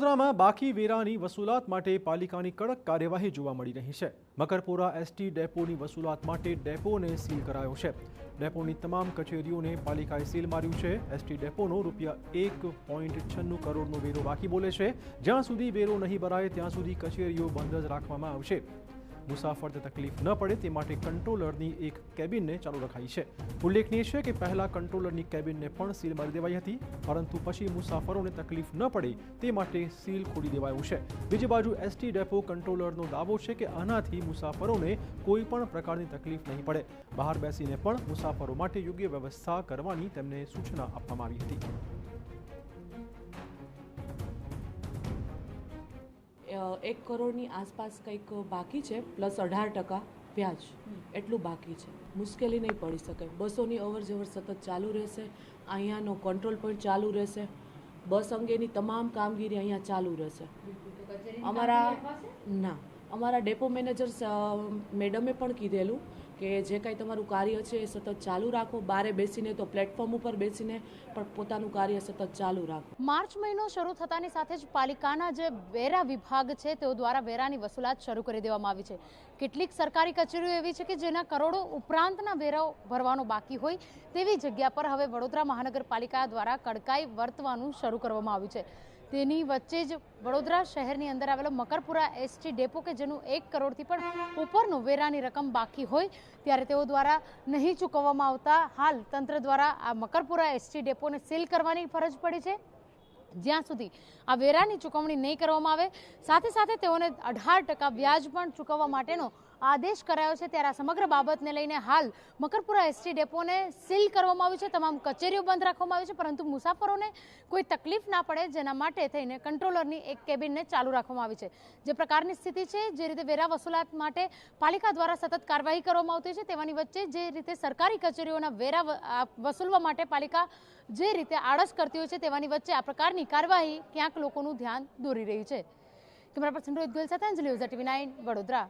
વડોદરામાં બાકી વેરાની વસૂલાત માટે પાલિકાની કડક કાર્યવાહી જોવા મળી રહી છે। મકરપુરા એસટી ડેપોની વસૂલાત માટે ડેપોને સીલ કરાયો છે। ડેપોની તમામ કચેરીઓને પાલિકાએ સીલ માર્યું છે। એસટી ડેપોનો ₹1.96 કરોડનો વેરો બાકી બોલે છે। જ્યાં સુધી વેરો નહીં ભરાય ત્યાં સુધી કચેરીઓ બંધ જ રાખવામાં આવશે। મુસાફરને તકલીફ ન પડે તે માટે કંટ્રોલરની એક કેબિનને ચાલુ રખાઈ છે। ઉલ્લેખનીય છે કે પહેલા કંટ્રોલરની કેબિનને પણ સીલ મારી દેવાઈ હતી, પરંતુ પછી મુસાફરોને તકલીફ ન પડે તે માટે સીલ ખોલી દેવાયું છે। બીજી બાજુ એસટી ડેપો કંટ્રોલરનો દાવો છે કે આનાથી મુસાફરોને કોઈ પણ પ્રકારની તકલીફ નહીં પડે। બહાર બેસીને પણ મુસાફરો માટે યોગ્ય વ્યવસ્થા કરવાની તેમને સૂચના આપવામાં આવી હતી। 1 કરોડની આસપાસ કંઈક બાકી છે, પ્લસ 18% વ્યાજ એટલું બાકી છે। મુશ્કેલી નહીં પડી શકે। બસોની અવરજવર સતત ચાલુ રહેશે। અહીંયાનો કંટ્રોલ પોઈન્ટ ચાલુ રહેશે। બસ અંગેની તમામ કામગીરી અહીંયા ચાલુ રહેશે। અમારા ડેપો મેનેજર મેડમે પણ કીધેલું કે જે કાંઈ તમારું કાર્ય છે એ સતત ચાલુ રાખો। બારે બેસીને તો પ્લેટફોર્મ ઉપર બેસીને પણ પોતાનું કાર્ય સતત ચાલુ રાખો। માર્ચ મહિનો શરૂ થતાની સાથે જ પાલિકાના જે વેરા વિભાગ છે તેઓ દ્વારા વેરાની વસૂલાત શરૂ કરી દેવામાં આવી છે। કેટલીક સરકારી કચેરીઓ એવી છે કે જેના કરોડો ઉપરાંતના વેરાઓ ભરવાનો બાકી હોય તેવી જગ્યા પર હવે વડોદરા મહાનગરપાલિકા દ્વારા કડકાઈ વર્તવાનું શરૂ કરવામાં આવ્યું છે। તેની વચ્ચે જ વડોદરા શહેરની અંદર આવેલો મકરપુરા એસટી ડેપો કે જેનું 1 કરોડથી પણ ઉપરનો વેરાની રકમ બાકી હોય ત્યારે તેઓ દ્વારા નહીં ચૂકવવામાં આવતા હાલ તંત્ર દ્વારા આ મકરપુરા એસટી ડેપોને સીલ કરવાની ફરજ પડી છે। જ્યાં સુધી આ વેરાની ચૂકવણી નહીં કરવામાં આવે સાથે સાથે તેઓને 18% વ્યાજ પણ ચૂકવવા માટેનો આદેશ કરાયો છે। ત્યારે આ સમગ્ર બાબતને લઈને હાલ મકરપુરા એસટી ડેપોને સીલ કરવામાં આવ્યું છે। તમામ કચેરીઓ બંધ રાખવામાં આવી છે, પરંતુ મુસાફરોને કોઈ તકલીફ ના પડે જેના માટે થઈને કંટ્રોલરની એક કેબિનને ચાલુ રાખવામાં આવી છે। જે પ્રકારની સ્થિતિ છે, જે રીતે વેરા વસૂલાત માટે પાલિકા દ્વારા સતત કાર્યવાહી કરવામાં આવતી છે, તેવાની વચ્ચે જે રીતે સરકારી કચેરીઓના વેરા વસૂલવા માટે પાલિકા જે રીતે આળસ કરતી હોય છે તેવાની વચ્ચે આ પ્રકારની કાર્યવાહી ક્યાંક લોકોનું ધ્યાન દોરી રહી છે। કેમેરા પર્સન રોહિત ગોયલ સાથે અંજલિ ઓઝા, TV9 વડોદરા।